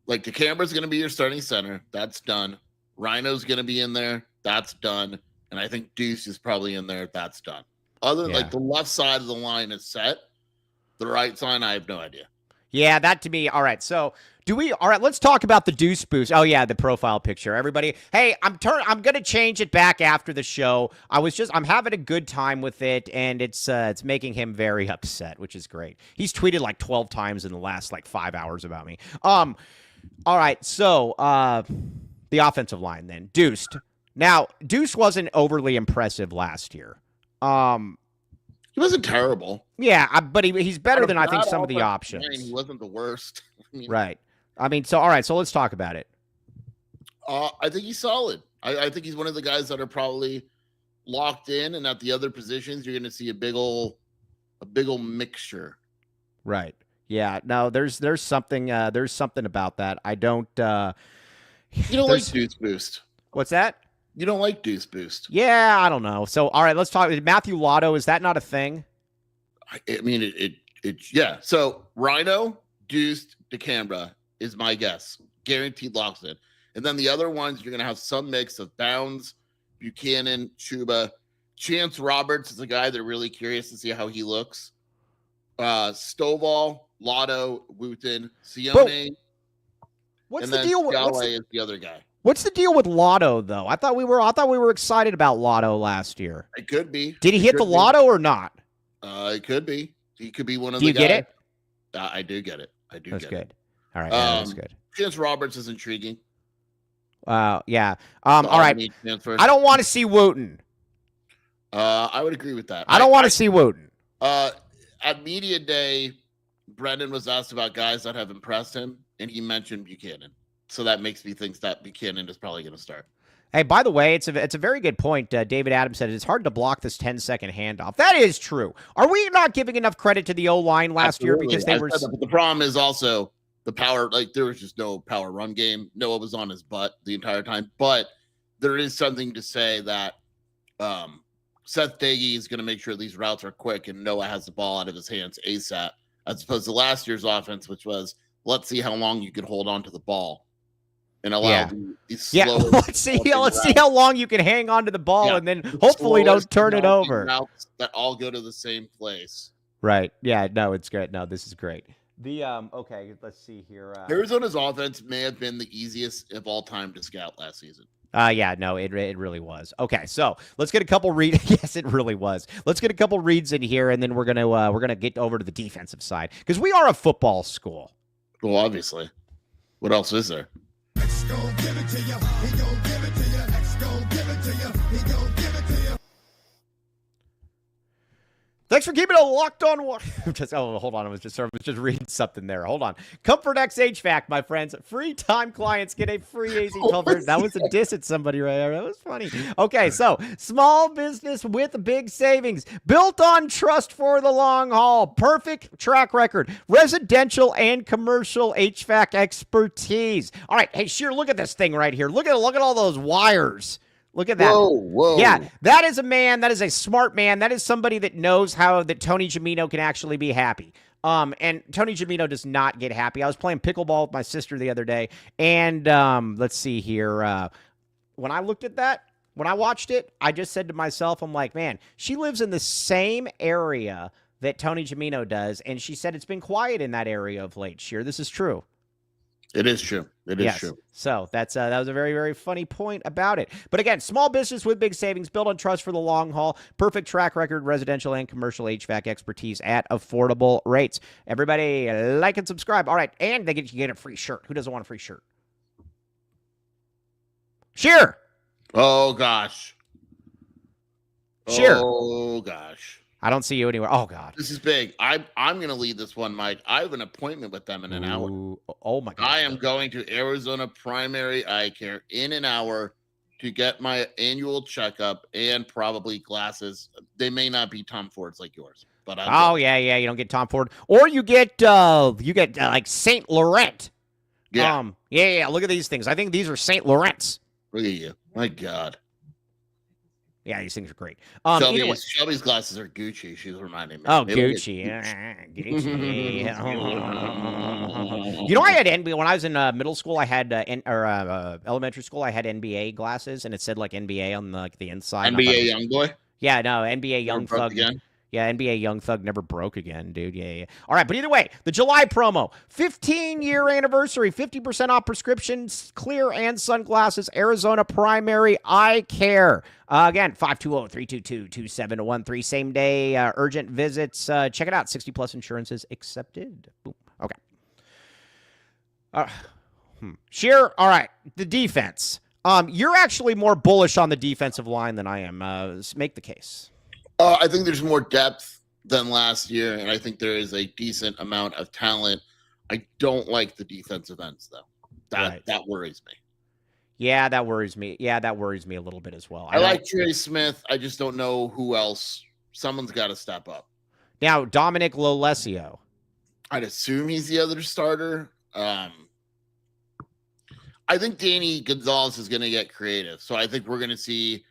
Like, DeCambra's going to be your starting center. That's done. Rhino's going to be in there. That's done. And I think Deuce is probably in there. That's done. Other than the left side of the line is set. The right side, I have no idea. Yeah, that to me. All right. So all right, let's talk about the Deuce boost. Oh yeah, the profile picture. Everybody, hey, I'm going to change it back after the show. I'm having a good time with it, and it's making him very upset, which is great. He's tweeted like 12 times in the last like 5 hours about me. All right. So, the offensive line then. Now, Deuce wasn't overly impressive last year. He wasn't terrible. Yeah, but he's better than I think some of the options. He wasn't the worst. Right. I mean, all right, so let's talk about it. I think he's solid. I think he's one of the guys that are probably locked in, and at the other positions, you're going to see a big ol' mixture. Right. Yeah. No, there's something about that. I don't. You don't like Deuce Boost. What's that? You don't like Deuce Boost. Yeah, I don't know. So, all right, let's talk. Matthew Lotto, is that not a thing? I mean, yeah. So, Rhino, Deuce, DeCambra is my guess. Guaranteed locks in. And then the other ones, you're going to have some mix of Bounds, Buchanan, Chuba. Chance Roberts is a guy they're really curious to see how he looks. Stovall, Lotto, Wooten, Sione. What's the deal with is the other guy? What's the deal with Lotto though? I thought we were excited about Lotto last year. It could be. Did he hit the Lotto or not? It could be. He could be one of the guys. Do you get it? I do get it. That's good. All right, that's good. Chance Roberts is intriguing. Yeah. All right. I don't want to see Wooten. I would agree with that. I don't want to see Wooten. At media day, Brendan was asked about guys that have impressed him, and he mentioned Buchanan. So that makes me think that Buchanan is probably going to start. Hey, by the way, it's a very good point. David Adams said it's hard to block this 10-second handoff. That is true. Are we not giving enough credit to the O-line last year because they were? The problem is also the power. Like, there was just no power run game. Noah was on his butt the entire time. But there is something to say that Seth Doege is going to make sure these routes are quick and Noah has the ball out of his hands ASAP, as opposed to last year's offense, which was let's see how long you could hold on to the ball. And allow these slow. Let's see how long you can hang on to the ball and then hopefully don't turn it over. Routes that all go to the same place. Right. Yeah. No, it's good. No, this is great. The okay, let's see here. Arizona's offense may have been the easiest of all time to scout last season. Yeah, no, it really was. Okay, so let's get a couple read. Yes, it really was. Let's get a couple reads in here, and then we're gonna get over to the defensive side because we are a football school. Well, obviously. What else is there? Thanks for keeping it locked on. Hold on. I was just reading something there. Hold on. Comfort X HVAC, my friends. Free time clients get a free AC 12. That was a diss at somebody right there. That was funny. Okay, so small business with big savings. Built on trust for the long haul. Perfect track record. Residential and commercial HVAC expertise. All right. Hey, Sheer, look at this thing right here. Look at all those wires. Look at that. Whoa. Yeah, that is a man. That is a smart man. That is somebody that knows how that Tony Gimino can actually be happy. And Tony Gimino does not get happy. I was playing pickleball with my sister the other day, and let's see here. When I looked at that, when I watched it, I just said to myself, I'm like, man, she lives in the same area that Tony Gimino does, and she said it's been quiet in that area of late. Sheer, this is true. It is true. It is true. So that was a very, very funny point about it. But again, small business with big savings, built on trust for the long haul, perfect track record, residential and commercial HVAC expertise at affordable rates. Everybody like and subscribe. All right, and you get a free shirt. Who doesn't want a free shirt? Sheer. Oh gosh. Sheer. Oh gosh. I don't see you anywhere. Oh God. This is big. I'm gonna lead this one, Mike. I have an appointment with them in an hour. Oh my God. I am going to Arizona Primary Eye Care in an hour to get my annual checkup and probably glasses. They may not be Tom Ford's like yours, but yeah. You don't get Tom Ford, or you get like Saint Laurent. Yeah. Yeah. Look at these things. I think these are Saint Laurents. Look at you. My God. Yeah, these things are great. Shelby's glasses are Gucci. She's reminding me. Oh, Gucci. Gucci. You know, I had NBA when I was in middle school. I had elementary school. I had NBA glasses, and it said like NBA on the inside. NBA young boy. Yeah, no, NBA young thug. Again. Yeah, NBA Young Thug never broke again, dude. Yeah. All right, but either way, the July promo, 15-year anniversary, 50% off prescriptions, clear and sunglasses, Arizona Primary Eye Care. Again, 520-322-2713. Same day urgent visits. Check it out. 60-plus insurances accepted. Boom. Okay. Sheer, all right, the defense. You're actually more bullish on the defensive line than I am. Make the case. I think there's more depth than last year, and I think there is a decent amount of talent. I don't like the defensive ends, though. That worries me. Yeah, that worries me. Yeah, that worries me a little bit as well. I like Trey Smith. I just don't know who else. Someone's got to step up. Now, Dominic Lolesio. I'd assume he's the other starter. I think Danny Gonzalez is going to get creative. So I think we're going to see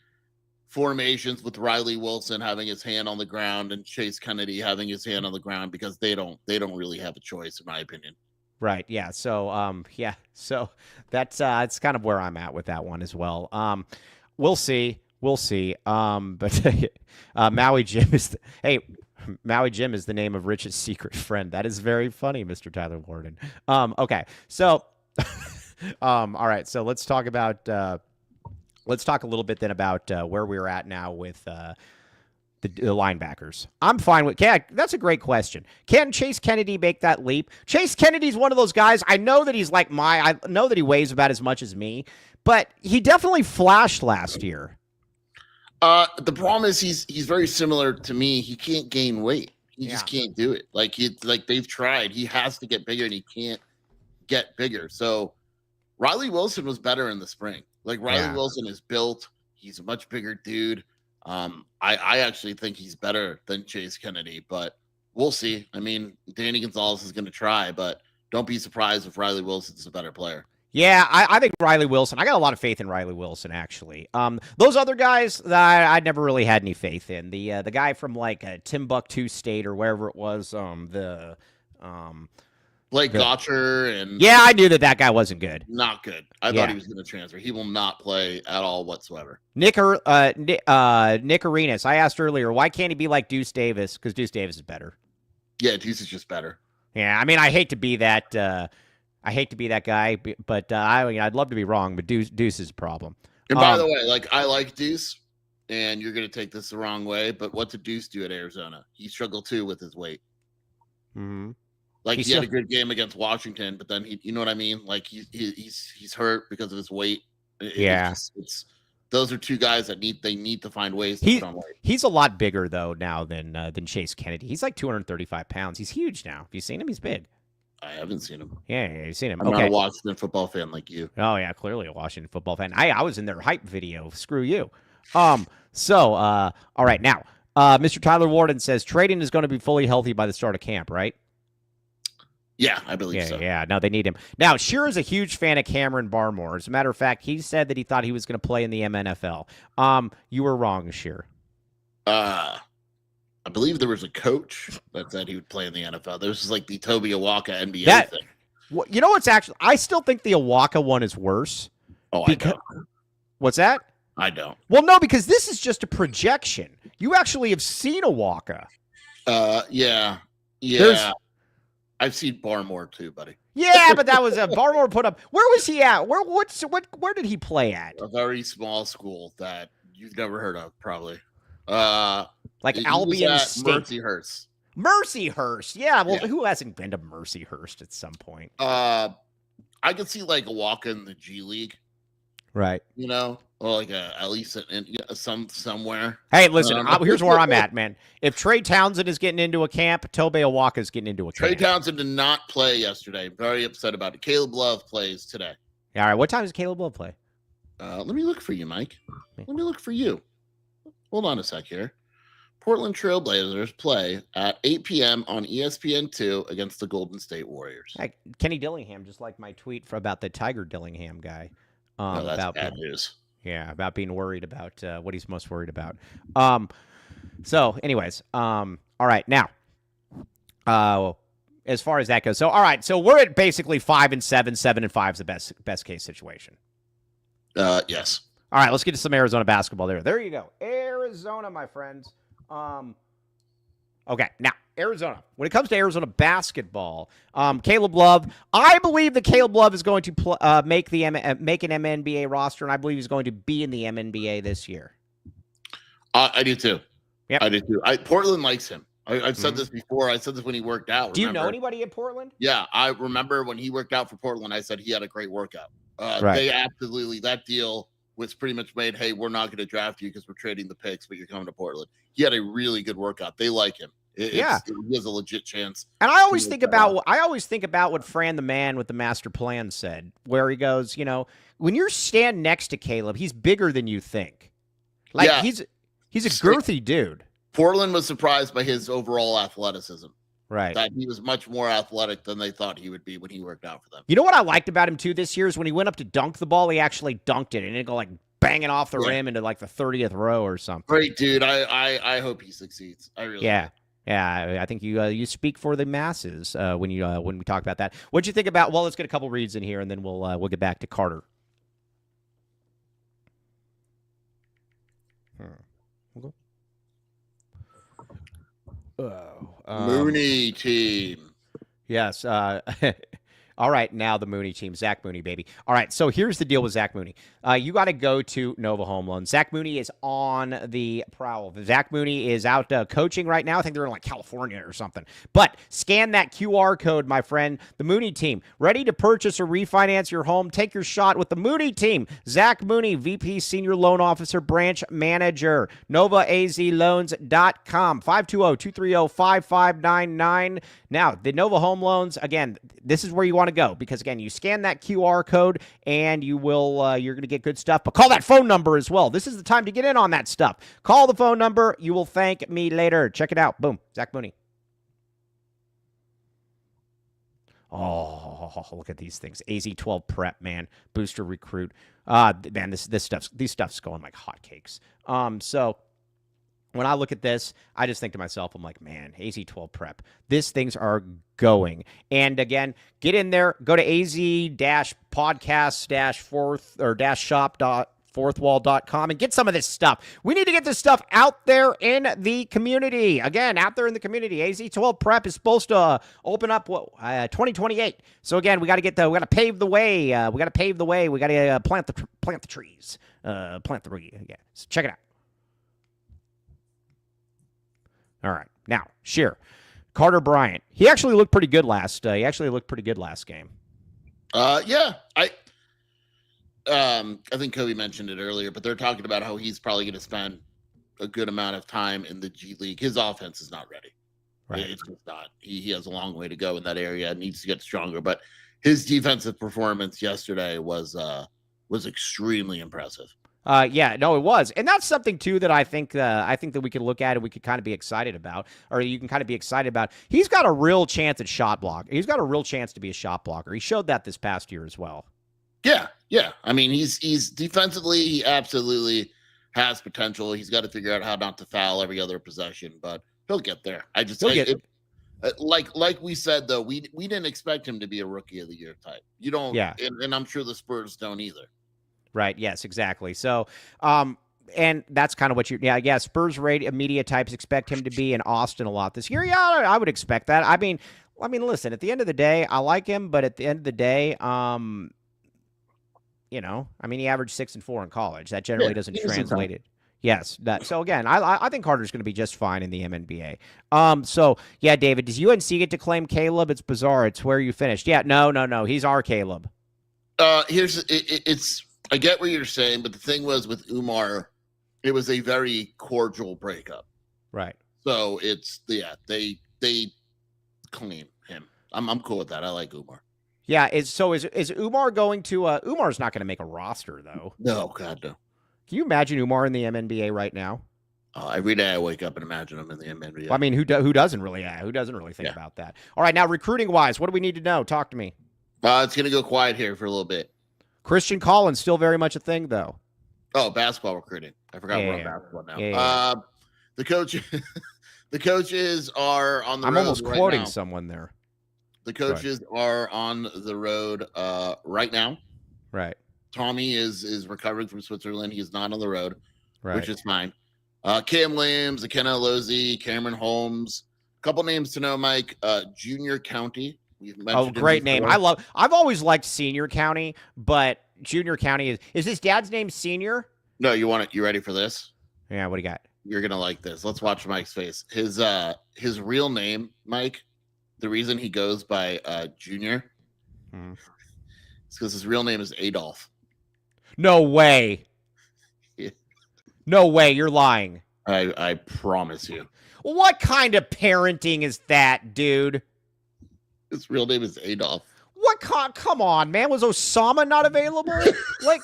formations with Riley Wilson having his hand on the ground and Chase Kennedy having his hand on the ground because they don't really have a choice, in my opinion. Right. Yeah. So, So that's kind of where I'm at with that one as well. We'll see. But Maui Jim is Maui Jim is the name of Rich's secret friend. That is very funny, Mr. Tyler Warden. Okay. So, all right. So let's talk about. Let's talk a little bit then about where we're at now with the linebackers. I'm fine with. That's a great question. Can Chase Kennedy make that leap? Chase Kennedy's one of those guys. I know that he's like I know that he weighs about as much as me, but he definitely flashed last year. The problem is he's very similar to me. He can't gain weight. He just can't do it. Like they've tried. He has to get bigger, and he can't get bigger. So Riley Wilson was better in the spring. Like Riley Wilson is built. He's a much bigger dude. I actually think he's better than Chase Kennedy, but we'll see. I mean, Danny Gonzalez is going to try, but don't be surprised if Riley Wilson's a better player. Yeah, I think Riley Wilson. I got a lot of faith in Riley Wilson, actually. Those other guys, I never really had any faith in. The guy from like Timbuktu State or wherever it was. Blake Gotcher and I knew that guy wasn't good. Not good. I thought he was going to transfer. He will not play at all whatsoever. Nick Arenas. I asked earlier, why can't he be like Deuce Davis? Because Deuce Davis is better. Yeah, Deuce is just better. Yeah, I mean, I hate to be that. I hate to be that guy, but I'd love to be wrong. But Deuce is a problem. And by the way, like I like Deuce, and you're going to take this the wrong way, but what did Deuce do at Arizona? He struggled too with his weight. Mm-hmm. Like he had a good game against Washington, but then you know what I mean? Like he's hurt because of his weight. It's those are two guys that need to find ways to put on weight. He's a lot bigger though now than Chase Kennedy. He's like 235 pounds. He's huge now. Have you seen him? He's big. I haven't seen him. Yeah, you've seen him. I'm not a Washington football fan like you. Oh yeah, clearly a Washington football fan. I was in their hype video. Screw you. All right now, Mr. Tyler Warden says trading is going to be fully healthy by the start of camp, right? Yeah, I believe so. Yeah, no, they need him. Now, Shearer is a huge fan of Cameron Barmore. As a matter of fact, he said that he thought he was going to play in the MNFL. You were wrong, Shearer. I believe there was a coach that said he would play in the NFL. This is like the Toby Awaka NBA thing. Well, you know what's actually? I still think the Awaka one is worse. Oh, I don't. What's that? I don't. Well, no, because this is just a projection. You actually have seen Awaka. Yeah. I've seen Barmore too, buddy. Yeah, but that was a Barmore put up. Where was he at? Where did he play at? A very small school that you've never heard of, probably. Like Albion State. Mercyhurst. Yeah. Well, who hasn't been to Mercyhurst at some point? I could see like a walk in the G League, right? You know, or like at least somewhere. Hey, listen. Here's where I'm at, man. If Trey Townsend is getting into a camp, Tobe Awaka is getting into a camp. Trey Townsend did not play yesterday. Very upset about it. Caleb Love plays today. All right. What time does Caleb Love play? Let me look for you, Mike. Let me look for you. Hold on a sec here. Portland Trailblazers play at 8 p.m. on ESPN2 against the Golden State Warriors. Hey, Kenny Dillingham, just like my tweet about the Tiger Dillingham guy. That's about bad news. Yeah, about being worried about what he's most worried about. So, anyways, all right. Now, as far as that goes, all right. So we're at basically 5-7, 7-5 is the best case situation. Yes. All right, let's get to some Arizona basketball there. There you go. Arizona, my friends. Okay, now, Arizona. When it comes to Arizona basketball, Caleb Love, I believe that Caleb Love is going to make an MNBA roster, and I believe he's going to be in the MNBA this year. I do too. Yeah, I do too. Portland likes him. I've said this before. I said this when he worked out. Do you know anybody at Portland? Yeah, I remember when he worked out for Portland, I said he had a great workout. Right. They absolutely, that deal was pretty much made, hey, we're not going to draft you because we're trading the picks, but you're coming to Portland. He had a really good workout. They like him. He has a legit chance. And I always think about what Fran the man with the master plan said, where he goes, you know, when you're standing next to Caleb, he's bigger than you think. Like he's a girthy dude. Portland was surprised by his overall athleticism. Right. That he was much more athletic than they thought he would be when he worked out for them. You know what I liked about him too this year is when he went up to dunk the ball, he actually dunked it and it didn't go like banging off the rim into like the 30th row or something. Great dude. I hope he succeeds. I really do. Yeah, I think you speak for the masses when we talk about that. What'd you think about? Well, let's get a couple reads in here, and then we'll get back to Carter. Mooney team. Yes. All right, now the Mooney team, Zach Mooney, baby. All right, so here's the deal with Zach Mooney. You got to go to Nova Home Loans. Zach Mooney is on the prowl. Zach Mooney is out coaching right now. I think they're in like California or something. But scan that QR code, my friend. The Mooney team, ready to purchase or refinance your home. Take your shot with the Mooney team. Zach Mooney, VP Senior Loan Officer, Branch Manager, NovaAZLoans.com, 520-230-5599. Now, the Nova Home Loans, again, this is where you want to go because, again, you scan that QR code and you're going to get good stuff. But call that phone number as well. This is the time to get in on that stuff. Call the phone number. You will thank me later. Check it out. Boom. Zach Mooney. Oh, look at these things. AZ12 prep, man. Booster recruit. Man, these stuff's going like hotcakes. So when I look at this, I just think to myself, I'm like, man, AZ12 prep. These things are going. And again, get in there. Go to az-podcast-4th or -shop fourthwall.com and get some of this stuff. We need to get this stuff out there in the community. Again, out there in the community. AZ12 Prep is supposed to open up 2028. So again, we got to pave the way. We got to pave the way. We got to plant the trees. Plant the tree. Yeah. So check it out. All right. Now, Sheer. Carter Bryant. He actually looked pretty good last game. Yeah. I think Kobe mentioned it earlier, but they're talking about how he's probably going to spend a good amount of time in the G League. His offense is not ready. Right. It's just not. He has a long way to go in that area. Needs to get stronger. But his defensive performance yesterday was extremely impressive. Yeah, no, it was. And that's something too that I think that we could look at and we could kind of be excited about, or you can kind of be excited about. He's got a real chance at shot block. He's got a real chance to be a shot blocker. He showed that this past year as well. Yeah. I mean, he's defensively, he absolutely has potential. He's got to figure out how not to foul every other possession, but he'll get there. Like we said though, we didn't expect him to be a rookie of the year type. You don't. Yeah. And I'm sure the Spurs don't either. Right. Yes, exactly. So, and that's kind of what Spurs media types expect him to be in Austin a lot this year. Yeah, I would expect that. I mean, listen, at the end of the day, I like him, but at the end of the day, he averaged 6 and 4 in college. That generally doesn't translate it. Yes. So again, I think Carter's going to be just fine in the MNBA. So yeah, David, does UNC get to claim Caleb? It's bizarre. It's where you finished. Yeah. No. He's our Caleb. It's. I get what you're saying, but the thing was with Umar, it was a very cordial breakup. Right. So they claim him. I'm cool with that. I like Umar. Yeah. Is Umar going to? Umar's not going to make a roster though. No, God no. Can you imagine Umar in the MNBA right now? Every day I wake up and imagine him in the MNBA. Well, I mean, who doesn't really think about that? All right, now recruiting wise, what do we need to know? Talk to me. It's going to go quiet here for a little bit. Christian Collins still very much a thing, though. Oh, basketball recruiting. I forgot we're on basketball now. Yeah. The coaches are on the road. I'm almost quoting someone there. The coaches are on the road right now. Right. Tommy is recovering from Switzerland. He is not on the road, which is fine. Cam Williams, Akenna Lozzi, Cameron Holmes. A couple names to know, Mike. Junior County. Great name. I've always liked Senior County, but Junior County is his dad's name Senior? No, you want it. You ready for this? Yeah, what do you got? You're going to like this. Let's watch Mike's face. His real name, Mike, the reason he goes by Junior is because his real name is Adolf. No way. Yeah. No way. You're lying. I promise you. What kind of parenting is that, dude? His real name is Adolf. Come on, man. Was Osama not available? like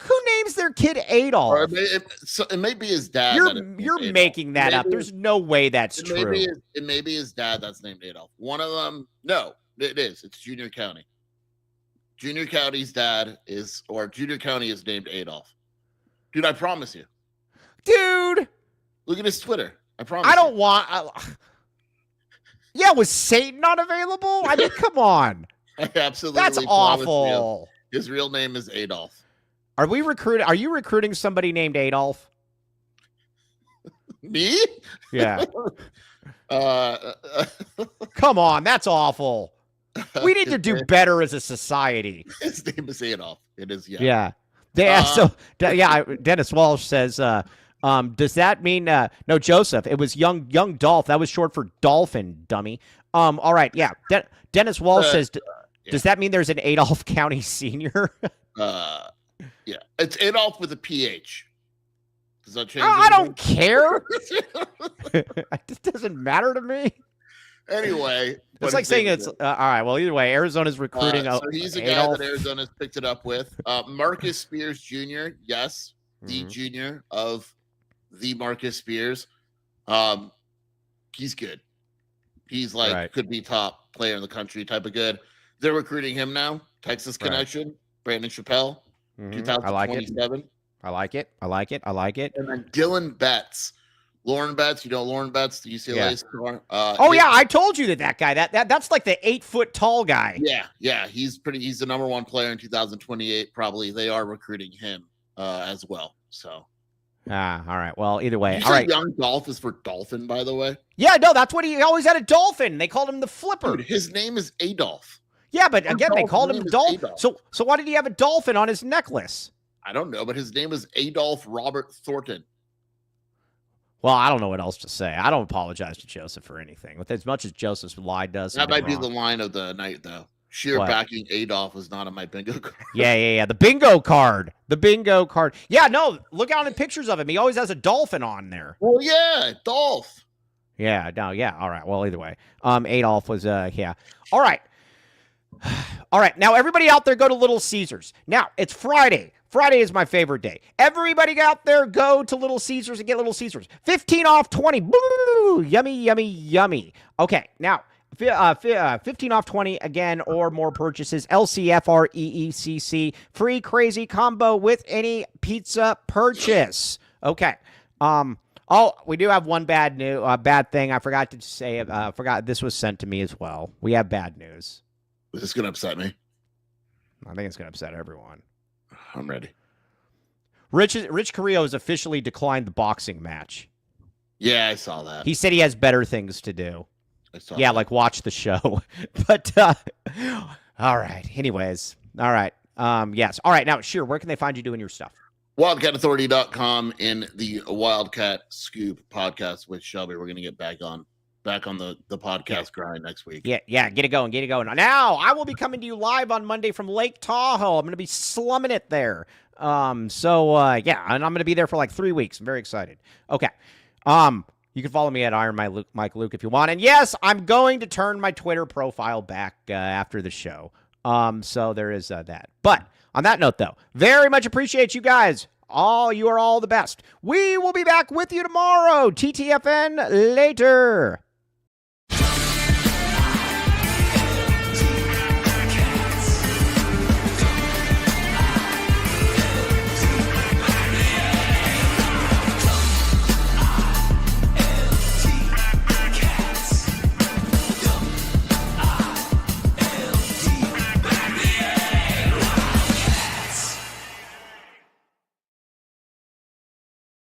who names their kid Adolf? Or it may be his dad. You're making that up. There's no way that's true. It may be his dad that's named Adolf. One of them. No, it is. It's Junior County. Junior County's Junior County is named Adolf. Dude, I promise you. Dude. Look at his Twitter. I promise. I don't want. Yeah, was Satan not available? I mean, come on. I absolutely. That's awful. His real name is Adolf. Are you recruiting somebody named Adolf? Me? Yeah. Come on, that's awful. We need to do better as a society. His name is Adolf. It is, yeah. Dennis Walsh says, does that mean no, Joseph? It was young Dolph. That was short for dolphin, dummy. All right, yeah. Dennis Walsh says, does that mean there's an Adolph County Senior? Yeah, it's Adolph with a PH. Does that change? I don't care. It doesn't matter to me. Anyway, it's like saying it's all right. Well, either way, Arizona's recruiting. So he's a guy that Arizona's picked it up with. Marcus Spears Jr. Yes, the junior of the Marcus Spears. He's good. He's could be top player in the country type of good. They're recruiting him now. Texas connection. Brandon Chappelle. 2027. I like it. And then Dylan Betts Lauren Betts, Lauren Betts, the UCLA star. Yeah, I told you that guy. That's like the 8-foot tall guy. Yeah, he's the number one player in 2028. Probably they are recruiting him as well. So. All right. Well, either way. Did you all say right. Young Dolph is for dolphin, by the way? Yeah, no, that's what he always had a dolphin. They called him the Flipper. Dude, his name is Adolph. Yeah, but again, they called him Dolphin. Adolph. So why did he have a dolphin on his necklace? I don't know, but his name is Adolph Robert Thornton. Well, I don't know what else to say. I don't apologize to Joseph for anything. With as much as Joseph's lie does, that might be the line of the night, though. Sheer backing Adolph was not on my bingo card. Yeah. The bingo card. Yeah, no, look out at pictures of him. He always has a dolphin on there. Well, yeah, Dolph. Yeah, no, yeah. All right. Well, either way. Adolph was yeah. All right. All right. Now, everybody out there, go to Little Caesars. Now, it's Friday. Friday is my favorite day. Everybody out there, go to Little Caesars and get Little Caesars. 15 off 20. Boo! Yummy. Okay, now, 15 off 20 again or more purchases. LCFREECC. Free crazy combo with any pizza purchase. Okay. We do have one bad thing. I forgot to say. Forgot this was sent to me as well. We have bad news. Is this going to upset me? I think it's going to upset everyone. I'm ready. Rich Carrillo has officially declined the boxing match. Yeah, I saw that. He said he has better things to do. I saw that. Like watch the show. But all right. Anyways. All right. Yes. All right. Now, sure. Where can they find you doing your stuff? WildcatAuthority.com in the Wildcat Scoop podcast with Shelby. We're going to get back on the podcast grind next week. Yeah. Get it going. Now, I will be coming to you live on Monday from Lake Tahoe. I'm going to be slumming it there. And I'm going to be there for like 3 weeks. I'm very excited. Okay. You can follow me at Iron Mike Luke if you want. And yes, I'm going to turn my Twitter profile back after the show. So there is that. But on that note, though, very much appreciate you guys. You are all the best. We will be back with you tomorrow. TTFN later.